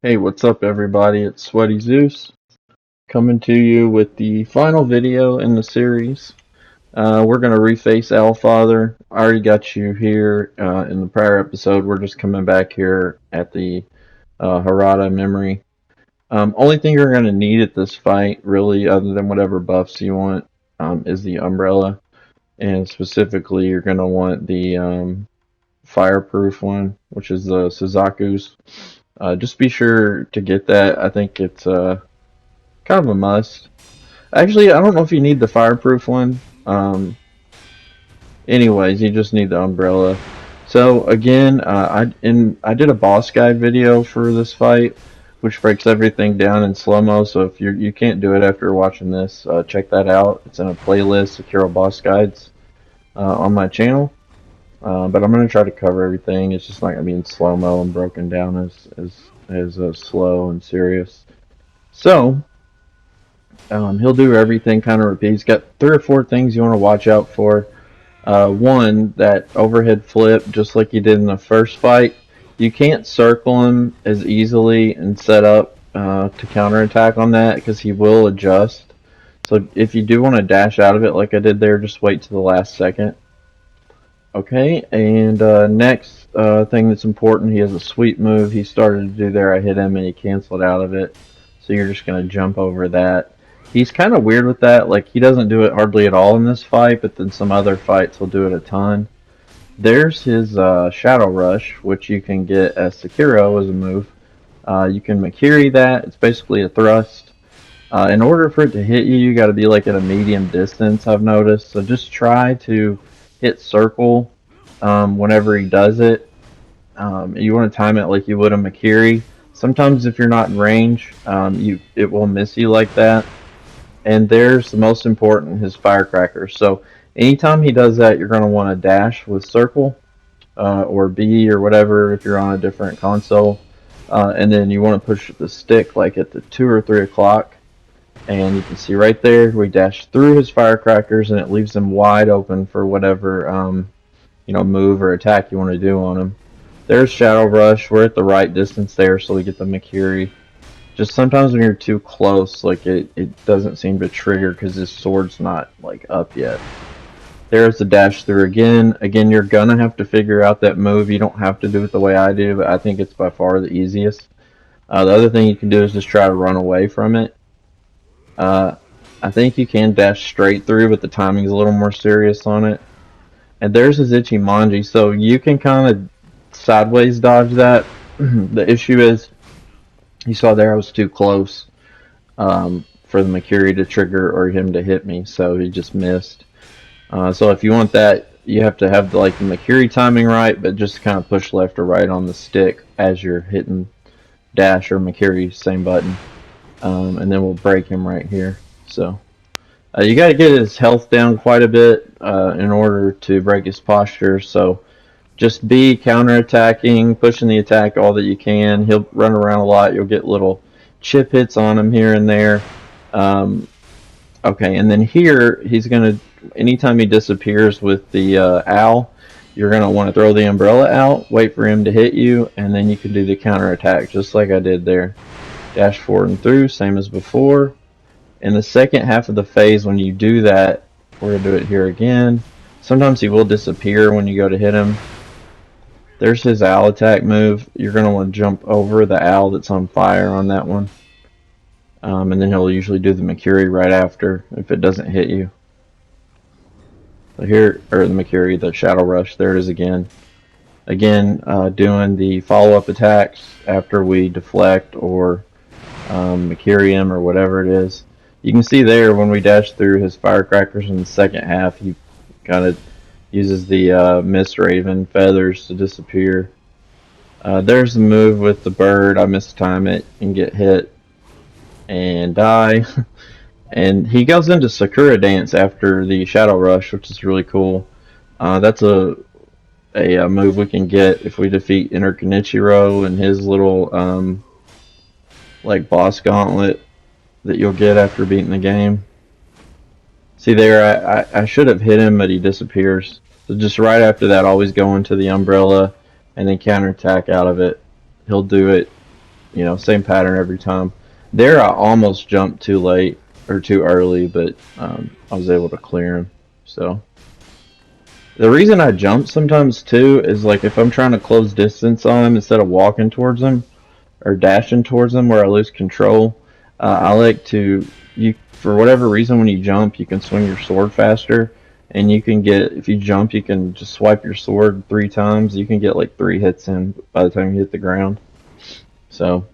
Hey, what's up, everybody? It's Sweaty Zeus coming to you with the final video in the series. We're going to reface Allfather. I already got you here in the prior episode. We're just coming back here at the Harada memory. Only thing you're going to need at this fight, really, other than whatever buffs you want, is the umbrella. And specifically, you're going to want the fireproof one, which is the Suzaku's. Just be sure to get that. I think it's kind of a must. Actually, I don't know if you need the fireproof one. Anyways, you just need the umbrella. So again, I did a boss guide video for this fight, which breaks everything down in slow mo. So if you can't do it after watching this, check that out. It's in a playlist, Sekiro boss guides, on my channel. But I'm gonna try to cover everything. It's just not gonna be in slow mo and broken down as slow and serious. So he'll do everything kind of repeat. He's got 3 or 4 things you want to watch out for. One, that overhead flip, just like you did in the first fight. You can't circle him as easily and set up to counterattack on that because he will adjust. So if you do want to dash out of it like I did there, just wait to the last second. Okay, and next thing that's important, he has a sweep move. He started to do there. I hit him and he canceled out of it. So you're just going to jump over that. He's kind of weird with that. Like, he doesn't do it hardly at all in this fight, but then some other fights he'll do it a ton. There's his Shadow Rush, which you can get as Sekiro as a move. You can Makiri that. It's basically a thrust. In order for it to hit you, you got to be like at a medium distance, I've noticed. So just try to hit circle whenever he does it. You want to time it like you would a Makiri. Sometimes if you're not in range, it will miss you like that. And there's the most important, his firecracker. So anytime he does that, you're going to want to dash with circle or B or whatever if you're on a different console. And then you want to push the stick like at the 2 or 3 o'clock. And you can see right there, we dash through his firecrackers and it leaves them wide open for whatever move or attack you want to do on him. There's Shadow Rush. We're at the right distance there, so we get the Makiri. Just sometimes when you're too close, like it doesn't seem to trigger because his sword's not like up yet. There's the dash through again. Again, you're gonna have to figure out that move. You don't have to do it the way I do, but I think it's by far the easiest. The other thing you can do is just try to run away from it. I think you can dash straight through, but the timing's a little more serious on it. And there's his Ichimonji, so you can kind of sideways dodge that. The issue is, you saw there I was too close for the Makiri to trigger or him to hit me, so he just missed. So if you want that, you have to have the Makiri timing right, but just kind of push left or right on the stick as you're hitting dash or Makiri, same button. And then we'll break him right here. So you got to get his health down quite a bit in order to break his posture. So just be counterattacking, pushing the attack all that you can. He'll run around a lot. You'll get little chip hits on him here and there. Okay, and then here he's gonna. Anytime he disappears with the owl, you're gonna want to throw the umbrella out, wait for him to hit you, and then you can do the counterattack just like I did there. Dash forward and through, same as before. In the second half of the phase, when you do that, we're going to do it here again. Sometimes he will disappear when you go to hit him. There's his owl attack move. You're going to want to jump over the owl that's on fire on that one. And then he'll usually do the Makiri right after if it doesn't hit you. So here, or the Makiri, the Shadow Rush, there it is again. Again, doing the follow-up attacks after we deflect or Makiri him or whatever it is. You can see there when we dash through his firecrackers in the second half, he kind of uses the Mist Raven feathers to disappear. There's the move with the bird. I mistime it and get hit and die. And he goes into Sakura Dance after the Shadow Rush, which is really cool. That's a move we can get if we defeat Inner Kenichiro and his little like boss gauntlet that you'll get after beating the game. See there, I should have hit him, but he disappears. So just right after that, always go into the umbrella and then counterattack out of it. He'll do it you know, same pattern every time. There, I almost jumped too late or too early, but I was able to clear him. So the reason I jump sometimes too is like if I'm trying to close distance on him instead of walking towards him or dashing towards him where I lose control. I like to you for whatever reason when you jump you can swing your sword faster, and you can get if you jump you can just swipe your sword 3 times. You can get like 3 hits in by the time you hit the ground. So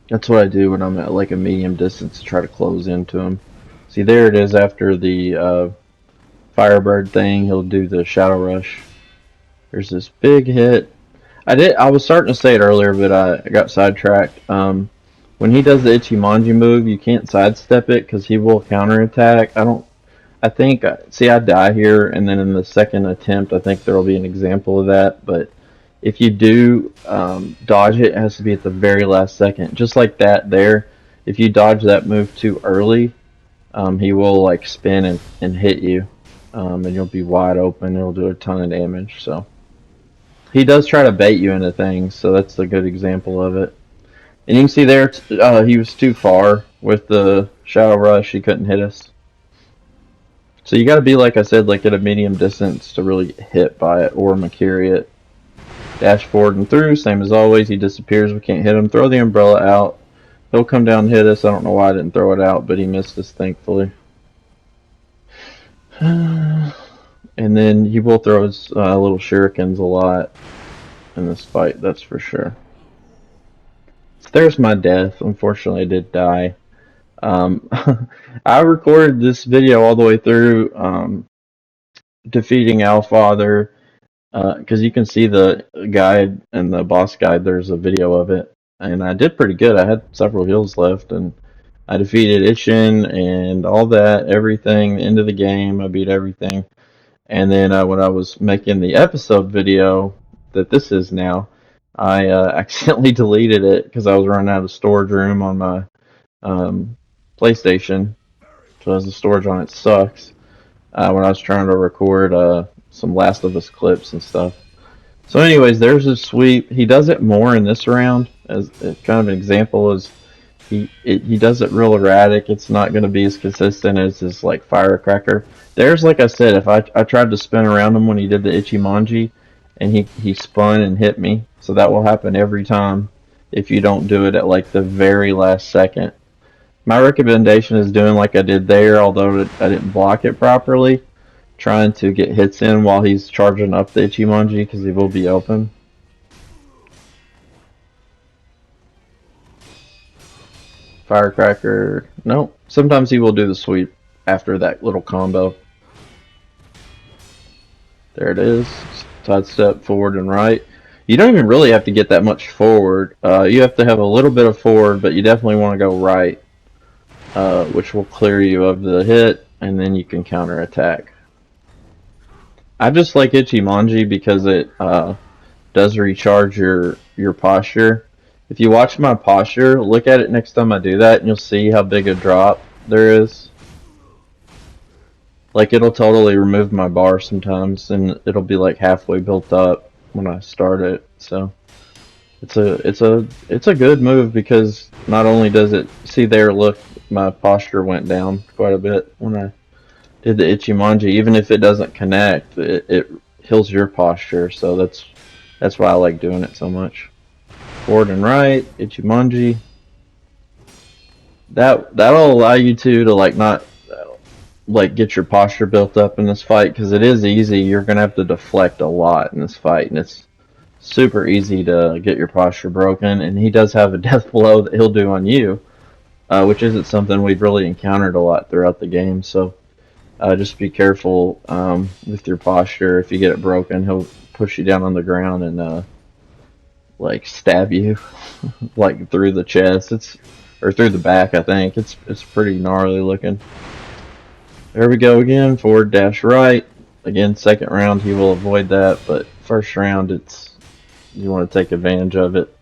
that's what I do when I'm at like a medium distance to try to close into him. See, there it is after the Firebird thing. He'll do the Shadow Rush. There's this big hit. I was starting to say it earlier, but I got sidetracked. When he does the Ichimonji move, you can't sidestep it because he will counterattack. I don't. I think. See, I die here, and then in the second attempt, I think there will be an example of that. But if you do dodge it, it has to be at the very last second, just like that there. If you dodge that move too early, he will like spin and hit you, and you'll be wide open. It'll do a ton of damage. So he does try to bait you into things, so that's a good example of it. And you can see there, he was too far with the Shadow Rush. He couldn't hit us. So you got to be, like I said, like at a medium distance to really get hit by it or Makiri it. Dash forward and through, same as always. He disappears. We can't hit him. Throw the umbrella out. He'll come down and hit us. I don't know why I didn't throw it out, but he missed us, thankfully. And then he will throw his little shurikens a lot in this fight, that's for sure. There's my death. Unfortunately, I did die. I recorded this video all the way through defeating Allfather, because you can see the guide and the boss guide. There's a video of it, and I did pretty good. I had several heals left, and I defeated Ishin and all that, everything, the end of the game. I beat everything. And then when I was making the episode video that this is now, I accidentally deleted it because I was running out of storage room on my PlayStation. So the storage on it sucks. When I was trying to record some Last of Us clips and stuff. So anyways, there's his sweep. He does it more in this round as kind of an example. Is he does it real erratic. It's not going to be as consistent as his like firecracker. There's, like I said, if I tried to spin around him when he did the Ichimonji, and he spun and hit me. So that will happen every time if you don't do it at like the very last second. My recommendation is doing like I did there, although I didn't block it properly. Trying to get hits in while he's charging up the Ichimonji because he will be open. Firecracker, no. Sometimes he will do the sweep after that little combo. There it is. Side step forward and right. You don't even really have to get that much forward. You have to have a little bit of forward, but you definitely want to go right, which will clear you of the hit, and then you can counter attack. I just like Ichimonji because it does recharge your posture. If you watch my posture, look at it next time I do that, and you'll see how big a drop there is. Like, it'll totally remove my bar sometimes, and it'll be like halfway built up when I start it. So it's a good move because not only does it, see there, look, my posture went down quite a bit when I did the Ichimonji. Even if it doesn't connect, it heals your posture. So that's why I like doing it so much. Forward and right, Ichimonji. That'll allow you to like not like get your posture built up in this fight, because it is easy. You're gonna have to deflect a lot in this fight, and it's super easy to get your posture broken. And he does have a death blow that he'll do on you, which isn't something we've really encountered a lot throughout the game. So just be careful with your posture. If you get it broken, he'll push you down on the ground and like stab you like through the chest. Or through the back, I think. It's pretty gnarly looking. There we go again, forward dash right. Again, second round he will avoid that, but first round you want to take advantage of it.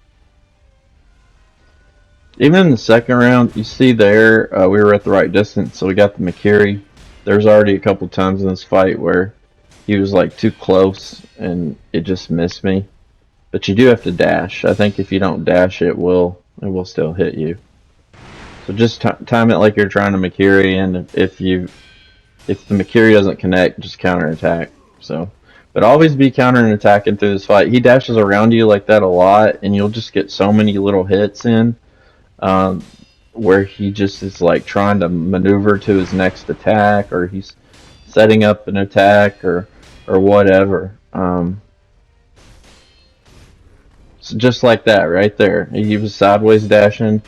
Even in the second round, you see there, we were at the right distance, so we got the Makiri. There's already a couple times in this fight where he was like too close and it just missed me. But you do have to dash. I think if you don't dash, it will still hit you. So just time it like you're trying to Makiri, and if the Makiri doesn't connect, just counterattack. So, but always be countering attacking through this fight. He dashes around you like that a lot, and you'll just get so many little hits in, um, where he just is like trying to maneuver to his next attack, or he's setting up an attack, or whatever. So just like that, right there. He was sideways dashing,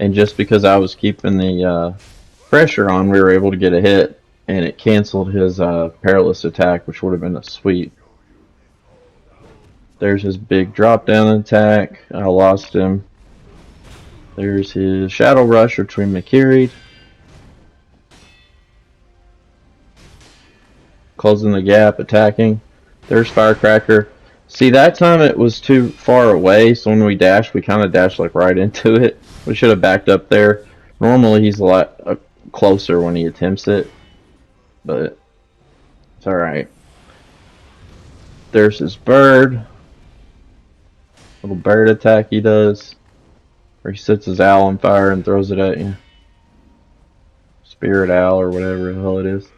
and just because I was keeping the pressure on, we were able to get a hit, and it canceled his perilous attack, which would have been a sweep. There's his big drop down attack. I lost him. There's his shadow rush, which we Makiri'd. Closing the gap, attacking. There's Firecracker. See, that time it was too far away, so when we dashed, we kind of dashed like right into it. We should have backed up there. Normally he's a lot closer when he attempts it, but it's alright. There's his bird. Little bird attack he does, where he sets his owl on fire and throws it at you. Spirit owl or whatever the hell it is.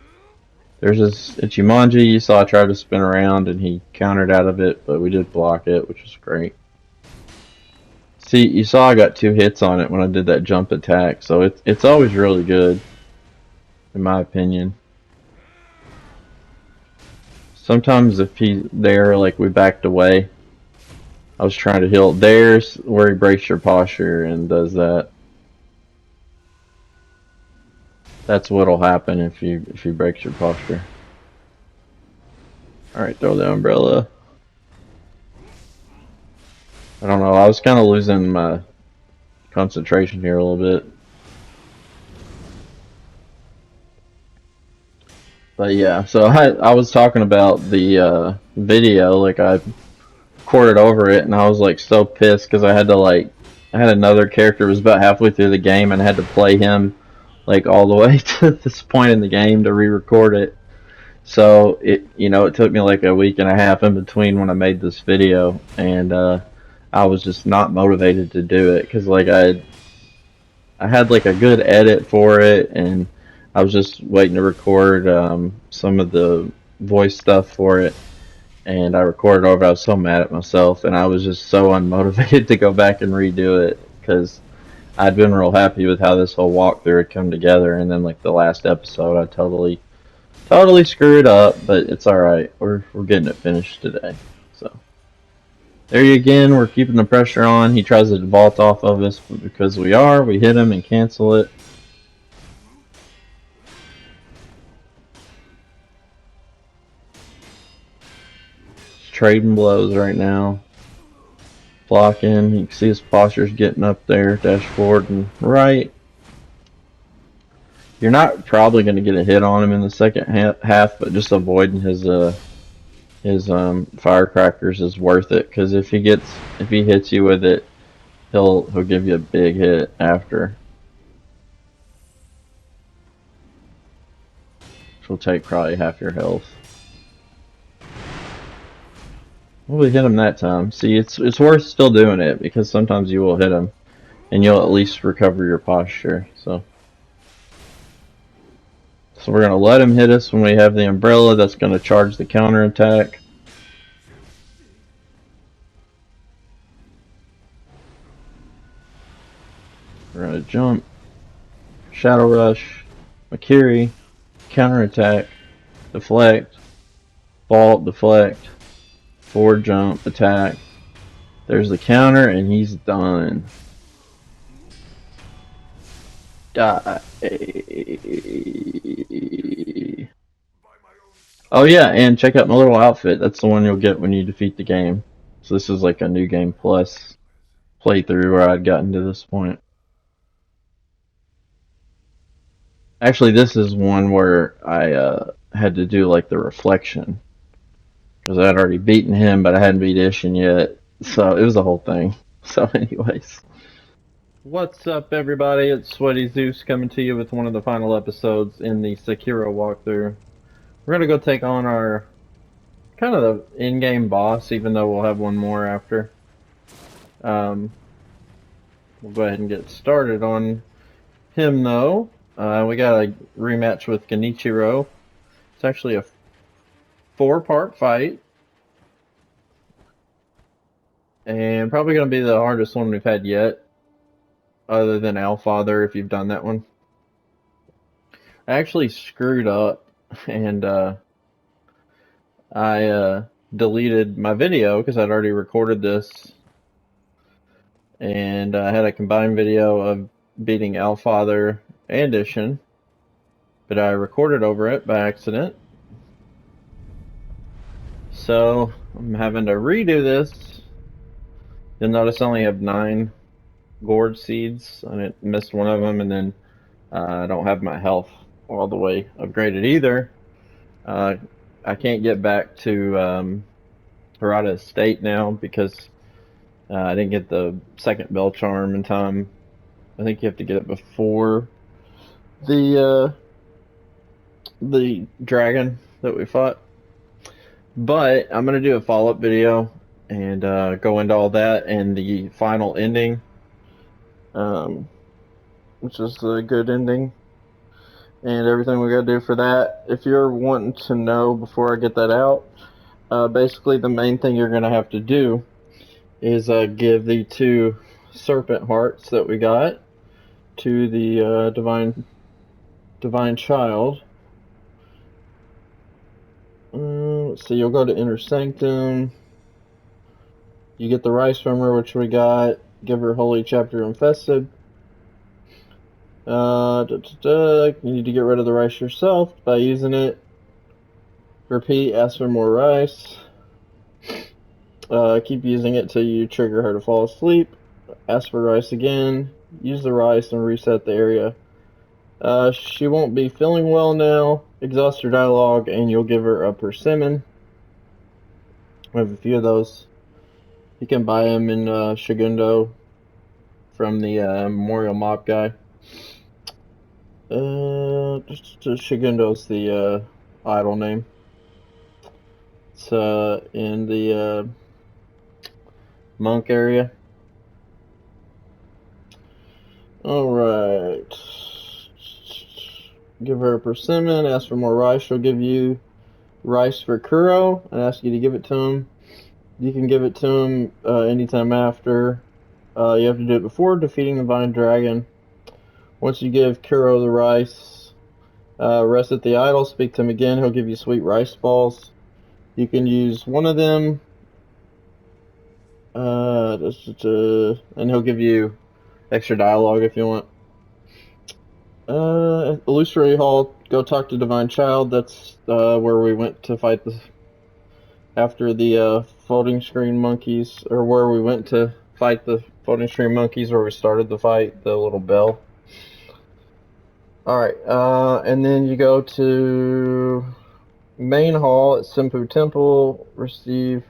There's his Ichimonji. You saw I tried to spin around and he countered out of it, but we did block it, which was great. See, you saw I got 2 hits on it when I did that jump attack, so it's always really good, in my opinion. Sometimes if he's there, like we backed away, I was trying to heal. There's where he breaks your posture and does that. That's what'll happen if he breaks your posture. Alright, throw the umbrella. I don't know, I was kind of losing my concentration here a little bit. But yeah, so I was talking about the video, like I recorded over it, and I was like so pissed because I had another character who was about halfway through the game, and I had to play him like all the way to this point in the game to re-record it. So it took me like a week and a half in between when I made this video, and I was just not motivated to do it because like I had like a good edit for it, and I was just waiting to record some of the voice stuff for it, and I recorded over. I was so mad at myself, and I was just so unmotivated to go back and redo it because I'd been real happy with how this whole walkthrough had come together, and then like the last episode, I totally screwed up, but it's all right. We're getting it finished today. So there you again. We're keeping the pressure on. He tries to vault off of us, but because we hit him and cancel it. Just trading blows right now. Blocking. You can see his posture's getting up there. Dash forward and right. You're not probably going to get a hit on him in the second half, but just avoiding his firecrackers is worth it, because if he hits you with it, he'll give you a big hit after. Which will take probably half your health. Well, we hit him that time. See, it's worth still doing it, because sometimes you will hit him, and you'll at least recover your posture. So we're going to let him hit us when we have the umbrella. That's going to charge the counter attack. We're going to jump, shadow rush, Makiri, counter attack, deflect, vault, deflect, forward jump, attack. There's the counter, and he's done. Die. Oh yeah, and check out my little outfit. That's the one you'll get when you defeat the game. So this is like a new game plus playthrough where I'd gotten to this point. Actually, this is one where I had to do like the reflection, because I had already beaten him, but I hadn't beat Ishin yet. So it was the whole thing. So anyways. What's up, everybody? It's Sweaty Zeus coming to you with one of the final episodes in the Sekiro walkthrough. We're going to go take on our kind of the in-game boss, even though we'll have one more after. Um, we'll go ahead and get started on him, though. We got a rematch with Genichiro. It's actually a 4-part fight. And probably going to be the hardest one we've had yet, other than Allfather, if you've done that one. I actually screwed up, and I deleted my video because I'd already recorded this. And I had a combined video of beating Allfather and Ishin, but I recorded over it by accident. So I'm having to redo this. You'll notice I only have 9 gourd seeds. I missed one of them, and then I don't have my health all the way upgraded either. I can't get back to Harada Estate now because I didn't get the second bell charm in time. I think you have to get it before the dragon that we fought. But I'm gonna do a follow-up video and go into all that and the final ending, which is the good ending, and everything we gotta do for that. If you're wanting to know before I get that out, basically the main thing you're gonna have to do is give the 2 serpent hearts that we got to the divine child. Let's see, you'll go to Inner Sanctum. You get the rice from her, which we got. Give her Holy Chapter Infested. You need to get rid of the rice yourself by using it. Repeat, ask for more rice. Keep using it till you trigger her to fall asleep. Ask for rice again. Use the rice and reset the area. She won't be feeling well now. Exhaust her dialogue and you'll give her a persimmon. We have a few of those. You can buy them in Shigundo from the Memorial Mob guy. Shigundo's the idol name. It's in the monk area. Alright. Give her a persimmon, ask for more rice. She'll give you rice for Kuro and ask you to give it to him. You can give it to him anytime after. You have to do it before defeating the Vine Dragon. Once you give Kuro the rice, rest at the idol, speak to him again. He'll give you sweet rice balls. You can use one of them, and he'll give you extra dialogue if you want. Illusory Hall, go talk to Divine Child. That's where we went to fight after the floating screen monkeys, or where we went to fight the floating screen monkeys, where we started the fight, the little bell. Alright, and then you go to Main Hall at Senpu Temple, receive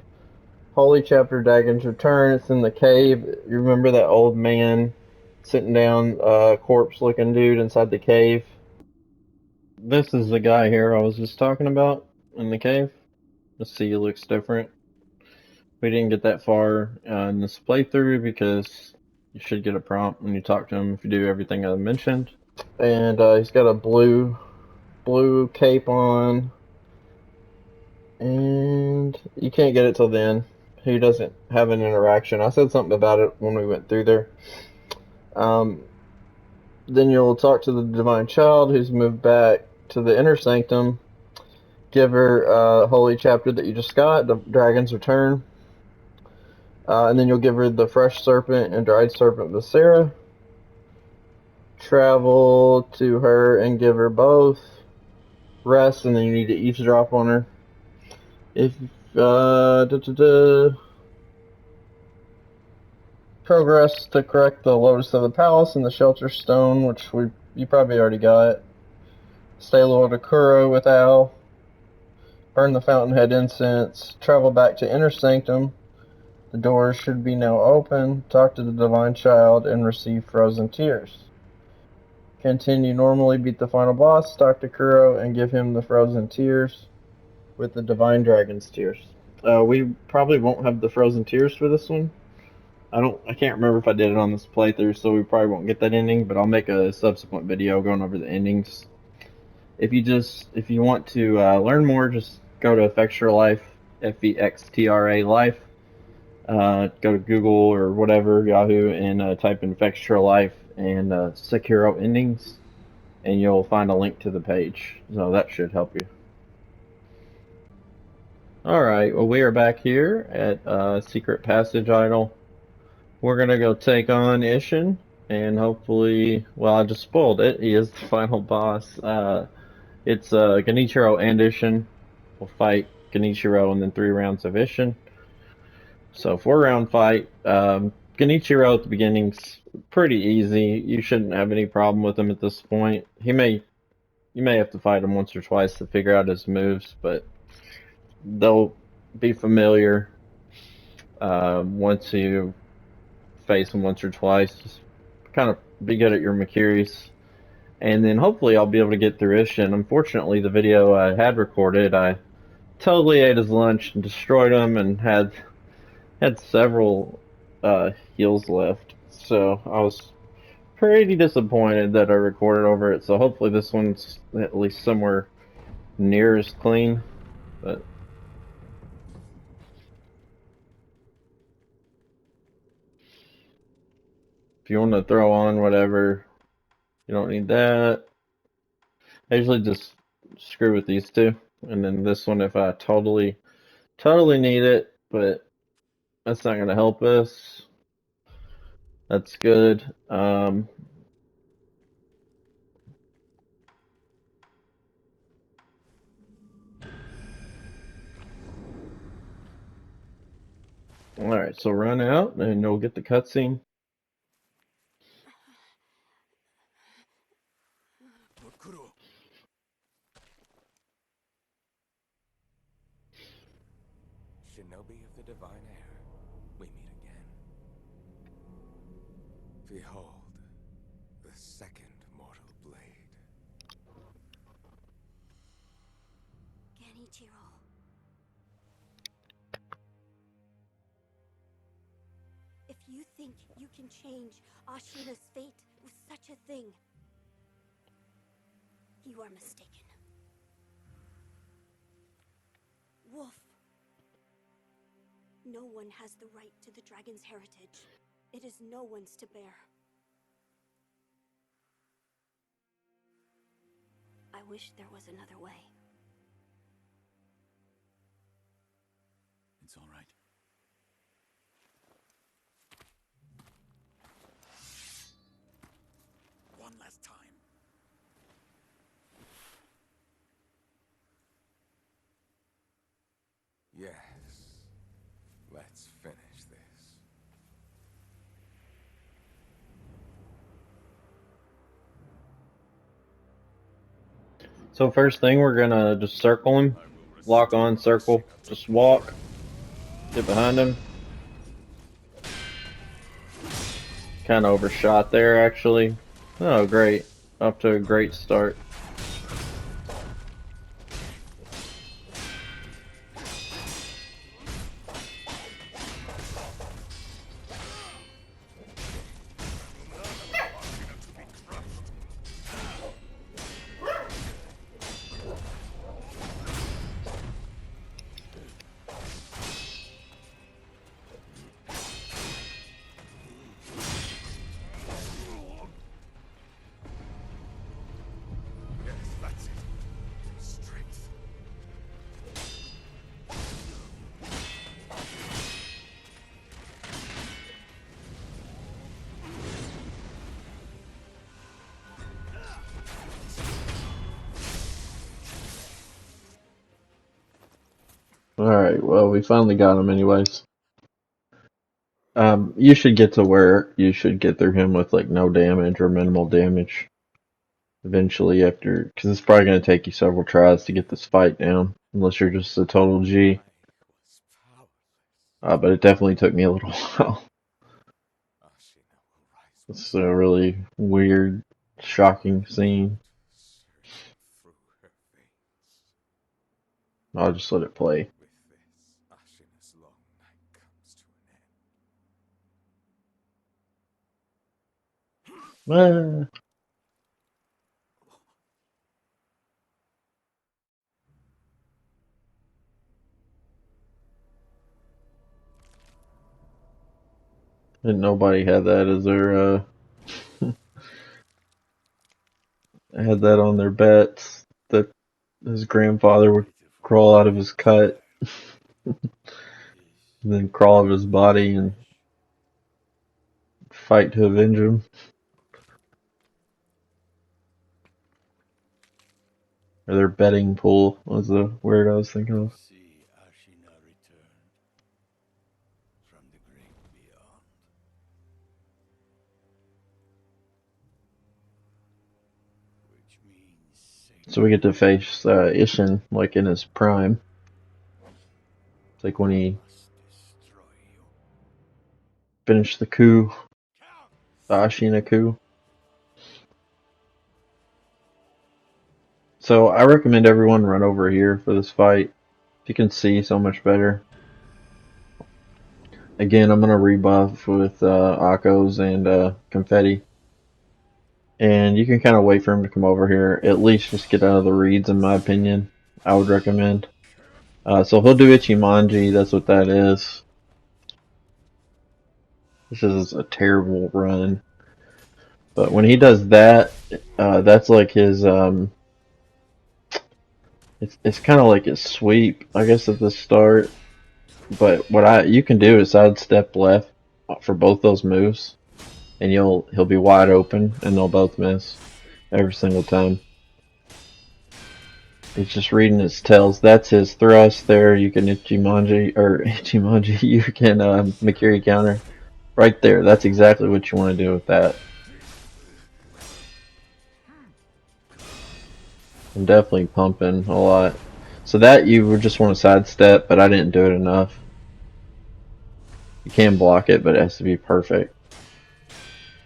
Holy Chapter Dagon's Return. It's in the cave. You remember that old man sitting down, corpse-looking dude inside the cave? This is the guy here I was just talking about in the cave. Let's see, he looks different. We didn't get that far in this playthrough because you should get a prompt when you talk to him if you do everything I mentioned. And he's got a blue cape on. And you can't get it till then. He doesn't have an interaction. I said something about it when we went through there. Then you'll talk to the Divine Child who's moved back to the Inner Sanctum. Give her Holy Chapter that you just got, the Dragon's Return. And then you'll give her the Fresh Serpent and Dried Serpent Viscera. Travel to her and give her both. Rest, and then you need to eavesdrop on her. If progress to correct the Lotus of the Palace and the Shelter Stone, which you probably already got. Stay loyal to Kuro with Al. Burn the Fountainhead incense. Travel back to Inner Sanctum. The doors should be now open. Talk to the Divine Child and receive Frozen Tears. Continue normally, beat the final boss, talk to Kuro, and give him the Frozen Tears. with the Divine Dragon's Tears. We probably won't have the Frozen Tears for this one. I can't remember if I did it on this playthrough, so we probably won't get that ending. But I'll make a subsequent video going over the endings. If you want to learn more, just go to Fextra Life, Fextra Life. Go to Google or whatever, Yahoo, and type in Fextra Life and Sekiro endings, and you'll find a link to the page. So that should help you. Alright, well, we are back here at Secret Passage Idol. We're gonna go take on Ishin, and hopefully, well, I just spoiled it. He is the final boss. It's Genichiro and Ishin. We'll fight Genichiro and then 3 rounds of Ishin. So 4 round fight. Genichiro at the beginning's pretty easy. You shouldn't have any problem with him at this point. You may have to fight him once or twice to figure out his moves, but they'll be familiar once you face him once or twice. Just kind of be good at your Makiris. And then hopefully I'll be able to get through Ishin. Unfortunately, the video I had recorded, I totally ate his lunch and destroyed him and had several heals left. So I was pretty disappointed that I recorded over it. So hopefully this one's at least somewhere near as clean. But if you want to throw on whatever, you don't need that. I usually just screw with these two. And then this one if I totally need it, but that's not going to help us. That's good. Alright, so run out and you'll get the cutscene. Shinobi of the Divine Air, we meet again. Behold, the second mortal blade. Genichiro. If you think you can change Ashina's fate with such a thing, you are mistaken. Wolf. No one has the right to the dragon's heritage. It is no one's to bear. I wish there was another way. It's all right. One last time. Yes, let's finish this. So first thing, we're gonna just circle him. Lock on, circle. Just walk. Get behind him. Kind of overshot there, actually. Oh, great. Off to a great start. Yes, that's it. Strength. Alright, well, we finally got him anyways. You should get to where you should get through him with like no damage or minimal damage. Eventually after, because it's probably going to take you several tries to get this fight down. Unless you're just a total G. I was powerless. But it definitely took me a little while. Ashina will rise It's a really weird, shocking scene. surging through her veins. I'll just let it play. With this, Ashina's long night comes to an end. Ah, and nobody had that as their had that on their bets that his grandfather would crawl out of his cut and then crawl out of his body and fight to avenge him. Or their betting pool was the word I was thinking of. See Ashina returned from the great beyond. Which means Satan So we get to face Ishin like in his prime. It's like when he must destroy you. finished the coup, the Ashina coup. So I recommend everyone run over here for this fight. You can see so much better. Again, I'm gonna rebuff with Akos and Confetti. And you can kind of wait for him to come over here. At least just get out of the reeds, in my opinion. I would recommend. So he'll do Ichimonji, that's what that is. This is a terrible run. But when he does that, that's like his, it's kind of like his sweep, I guess, at the start. But what you can do is sidestep left for both those moves, and he'll be wide open, and they'll both miss every single time. He's just reading his tells. That's his thrust there. You can Ichimonji, you can Mikiri counter. Right there. That's exactly what you want to do with that. I'm definitely pumping a lot. So that you would just want to sidestep, but I didn't do it enough. You can block it, but it has to be perfect.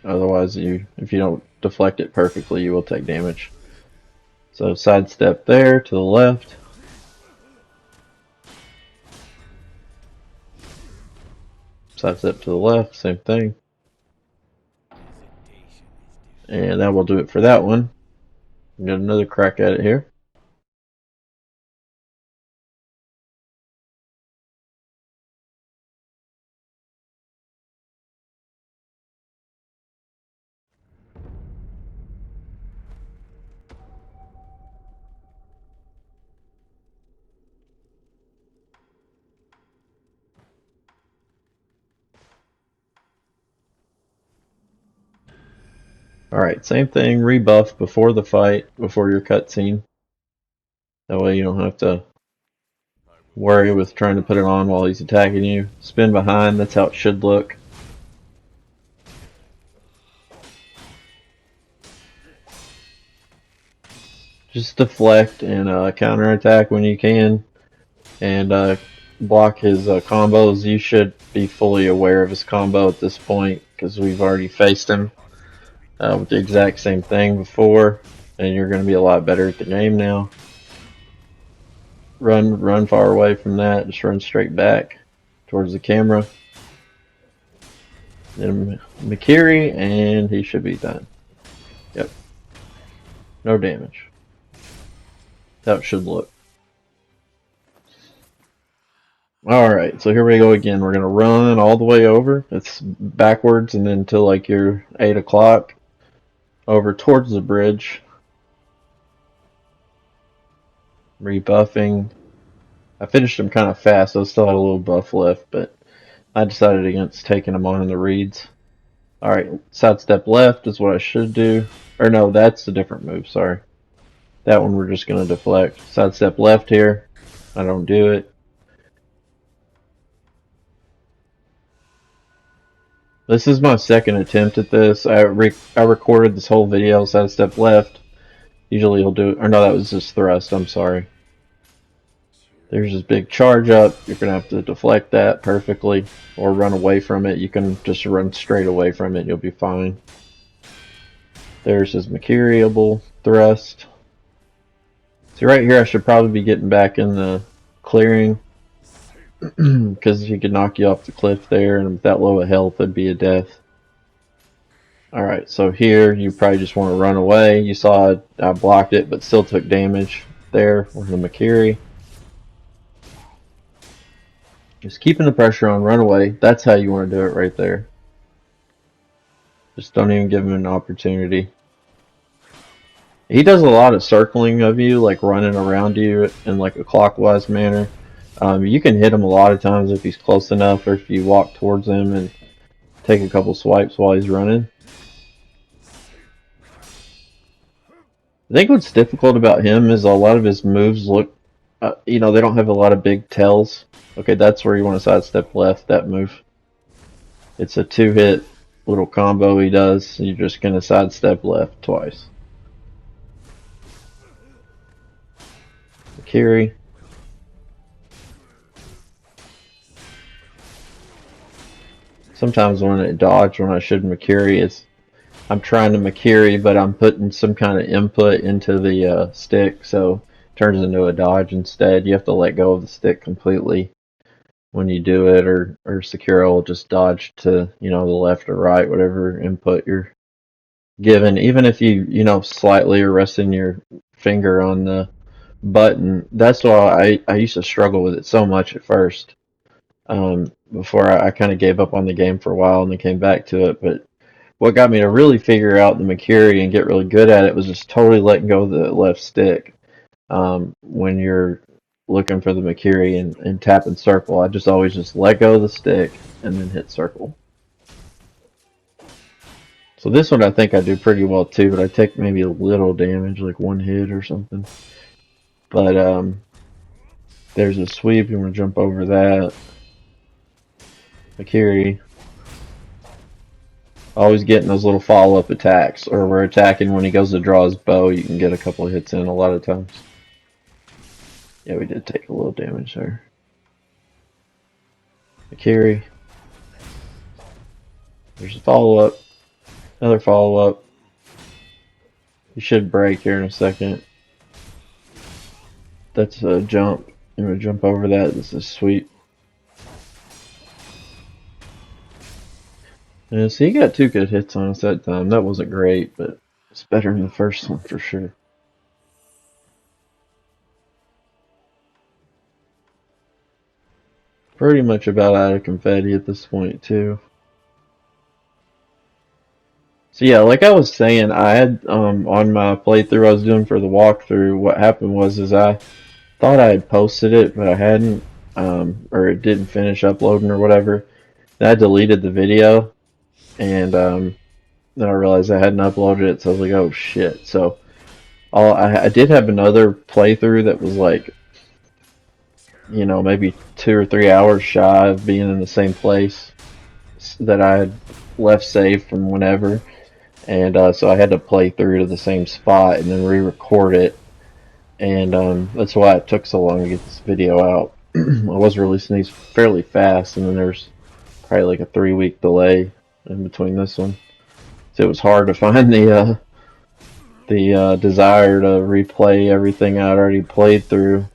Otherwise, if you don't deflect it perfectly, you will take damage. So sidestep there to the left. Sidestep to the left, same thing. And that will do it for that one. Get another crack at it here. Alright, same thing, rebuff before the fight, before your cutscene. That way you don't have to worry with trying to put it on while he's attacking you. Spin behind, that's how it should look. Just deflect and counterattack when you can. And block his combos. You should be fully aware of his combo at this point, because we've already faced him with the exact same thing before. And you're going to be a lot better at the game now. Run far away from that. Just run straight back towards the camera. Then Mikiri, and he should be done. Yep. No damage. That should look. Alright, so here we go again. We're going to run all the way over. It's backwards and then until like your 8 o'clock. Over towards the bridge. Rebuffing. I finished him kind of fast, so I still had a little buff left, but I decided against taking him on in the reeds. Alright, sidestep left is what I should do. Or no, that's a different move, sorry. That one we're just going to deflect. Sidestep left here. I don't do it. This is my second attempt at this. I recorded this whole video, sidestep left. Usually he'll do it. Or no, that was just thrust, I'm sorry. There's this big charge up. You're going to have to deflect that perfectly or run away from it. You can just run straight away from it. You'll be fine. There's his Mercuriable thrust. See, right here I should probably be getting back in the clearing because he could knock you off the cliff there, and with that low of health, it'd be a death. Alright, so here you probably just want to run away. You saw I blocked it, but still took damage there with the Makiri. Just keeping the pressure on, run away. That's how you want to do it right there. Just don't even give him an opportunity. He does a lot of circling of you, like running around you in like a clockwise manner. You can hit him a lot of times if he's close enough, or if you walk towards him and take a couple swipes while he's running. I think what's difficult about him is a lot of his moves look, they don't have a lot of big tells. Okay, that's where you want to sidestep left, that move. It's a 2-hit little combo he does. You're just going to sidestep left twice. Makiri. Sometimes when I dodge, when I should Makiri, I'm trying to Makiri, but I'm putting some kind of input into the stick, so it turns into a dodge instead. You have to let go of the stick completely when you do it, or Sekiro will just dodge to, the left or right, whatever input you're given. Even if you, slightly are resting your finger on the button. That's why I used to struggle with it so much at first. Before I kind of gave up on the game for a while and then came back to it. But what got me to really figure out the Makiri and get really good at it was just totally letting go of the left stick when you're looking for the Makiri and tapping circle. I just always just let go of the stick and then hit circle. So this one I think I do pretty well too, but I take maybe a little damage, like 1 hit or something. But there's a sweep, you want to jump over that. Makiri. Always getting those little follow-up attacks, or we're attacking when he goes to draw his bow, you can get a couple of hits in a lot of times. Yeah, we did take a little damage there. Makiri. There's a follow-up. Another follow-up. You should break here in a second. That's a jump. I'm going to jump over that. This is sweep. Yeah, so he got 2 good hits on us that time. That wasn't great, but it's better than the first one for sure. Pretty much about out of confetti at this point too. So yeah, like I was saying, I had on my playthrough I was doing for the walkthrough, what happened was I thought I had posted it, but I hadn't, or it didn't finish uploading or whatever. Then I deleted the video, and then I realized I hadn't uploaded it, so I was like, oh shit. So I did have another playthrough that was like, maybe 2 or 3 hours shy of being in the same place that I had left saved from whenever. And so I had to play through to the same spot and then re-record it. And that's why it took so long to get this video out. I was releasing these fairly fast, and then there's probably like a 3-week delay in between this one. So it was hard to find the desire to replay everything I'd already played through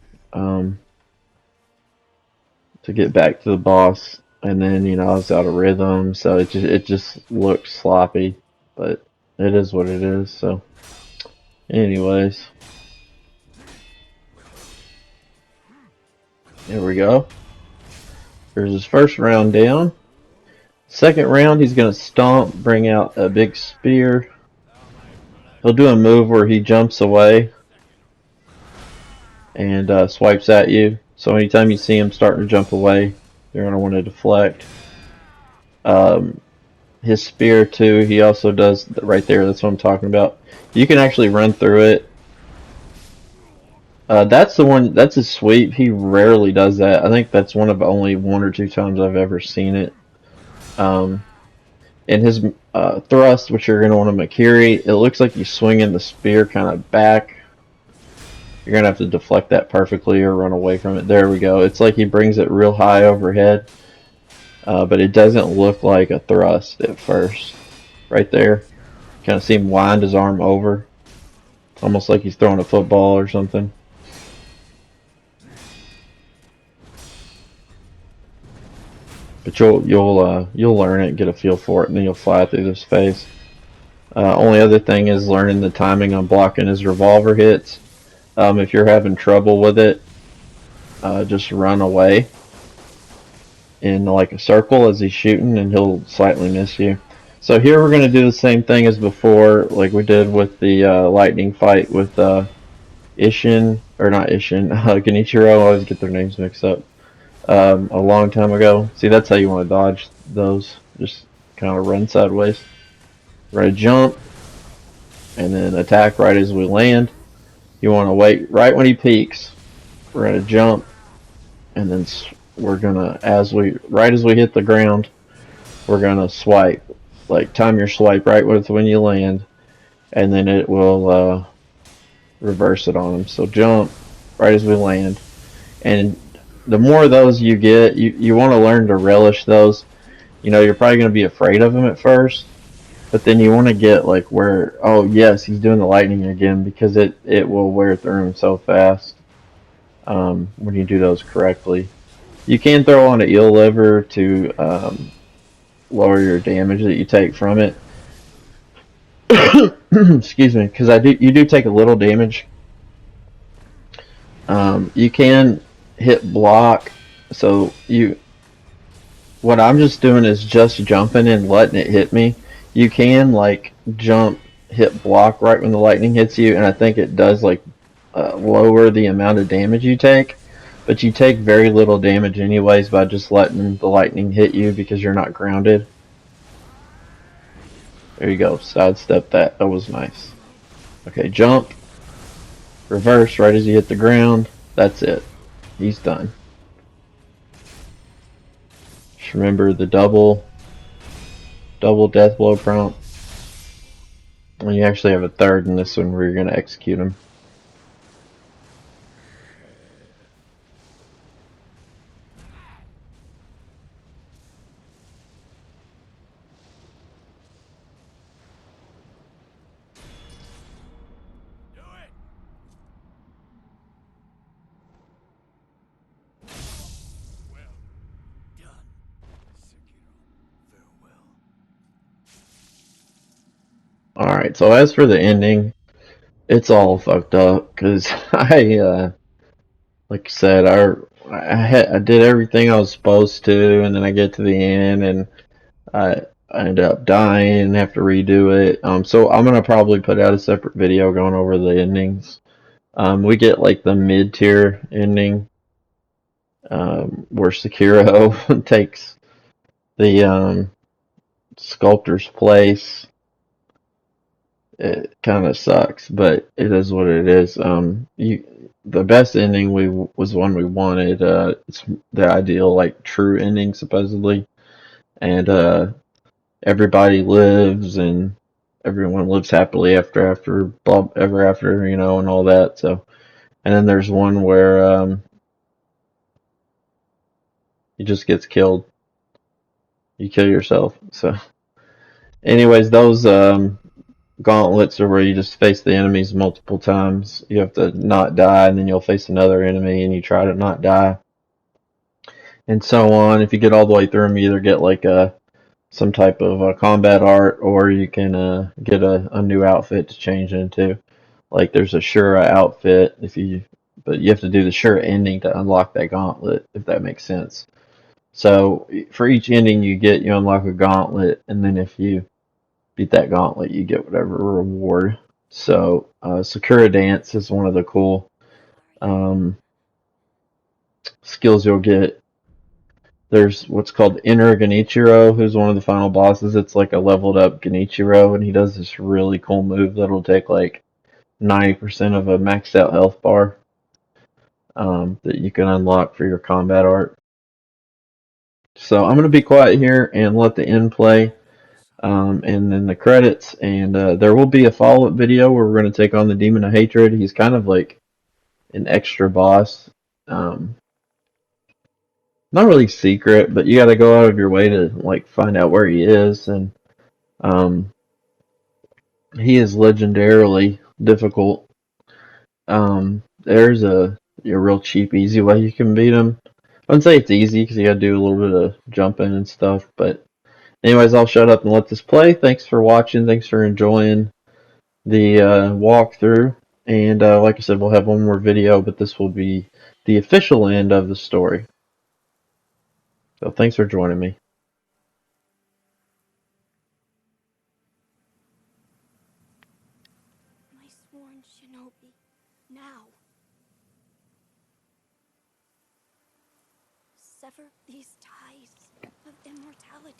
to get back to the boss. And then I was out of rhythm, so it just looked sloppy, but it is what it is. So anyways, there we go. There's his first round down. Second round, he's gonna stomp, bring out a big spear. He'll do a move where he jumps away and swipes at you. So anytime you see him starting to jump away, you're going to want to deflect. His spear too, he also does right there. That's what I'm talking about. You can actually run through it. That's the one. That's his sweep. He rarely does that. I think that's one of only 1 or 2 times I've ever seen it. And his thrust, which you're going to want to Makiri, it looks like he's swinging the spear kind of back. You're going to have to deflect that perfectly or run away from it. There we go. It's like he brings it real high overhead. But it doesn't look like a thrust at first. Right there. Kind of see him wind his arm over. Almost like he's throwing a football or something. But you'll learn it, get a feel for it, and then you'll fly through this phase. Only other thing is learning the timing on blocking his revolver hits. If you're having trouble with it, just run away in like a circle as he's shooting, and he'll slightly miss you. So here we're going to do the same thing as before, like we did with the lightning fight with Ishin, or not Ishin, Genichiro. I always get their names mixed up. A long time ago. See, that's how you want to dodge those. Just kind of run sideways. We're going to jump, and then attack right as we land. You want to wait right when he peaks. We're going to jump, and then we're going to, right as we hit the ground, we're going to swipe. Like, time your swipe right with when you land, and then it will reverse it on him. So jump right as we land. And the more of those you get, you want to learn to relish those. You know, you're probably going to be afraid of them at first, but then you want to get like where, oh yes, he's doing the lightning again, because it will wear through him so fast when you do those correctly. You can throw on an eel liver to lower your damage that you take from it. Excuse me, because you do take a little damage. You can hit block, so what I'm just doing is just jumping and letting it hit me. You can like jump, hit block right when the lightning hits you, and I think it does like lower the amount of damage you take. But you take very little damage anyways by just letting the lightning hit you because you're not grounded. There you go, sidestep that. That was nice. Okay, jump, reverse right as you hit the ground. That's it. He's done. Just remember the double death blow prompt. And you actually have a third in this one where you're going to execute him. Do it! Well done, Sekiro. Farewell. Alright, so as for the ending, it's all fucked up because like I said, I did everything I was supposed to, and then I get to the end, and I end up dying and have to redo it. So I'm gonna probably put out a separate video going over the endings. We get like the mid tier ending, where Sekiro takes the sculptor's place. It kind of sucks, but it is what it is. The best ending was one we wanted. It's the ideal, like true ending, supposedly, and everybody lives and everyone lives happily ever after, you know, and all that. So, and then there's one where he just gets killed. You kill yourself. So, anyways, those gauntlets are where you just face the enemies multiple times. You have to not die, and then you'll face another enemy, and you try to not die, and so on. If you get all the way through them, you either get like some type of combat art, or you can get a new outfit to change into. Like there's a Shura outfit, but you have to do the Shura ending to unlock that gauntlet, if that makes sense. So for each ending you get, you unlock a gauntlet, and then if you beat that gauntlet, you get whatever reward. So Sakura Dance is one of the cool um, skills you'll get. There's what's called Inner Genichiro, who's one of the final bosses. It's like a leveled up Genichiro, and he does this really cool move that'll take like 90% of a maxed out health bar that you can unlock for your combat art. So I'm going to be quiet here and let the end play, and then the credits, and there will be a follow-up video where we're going to take on the Demon of Hatred. He's kind of like an extra boss. Not really secret, but you got to go out of your way to like find out where he is, and um, he is legendarily difficult. There's a real cheap, easy way you can beat him. wouldn't say it's easy because you gotta do a little bit of jumping and stuff. But anyways, I'll shut up and let this play. Thanks for watching. Thanks for enjoying the walkthrough. And like I said, we'll have one more video, but this will be the official end of the story. So thanks for joining me. My sworn shinobi. Now. Sever these ties of immortality.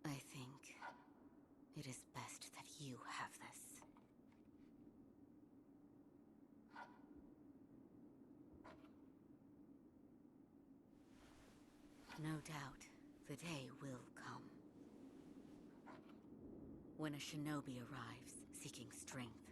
I think it is best that you have this. No doubt, the day will come. When a shinobi arrives seeking strength,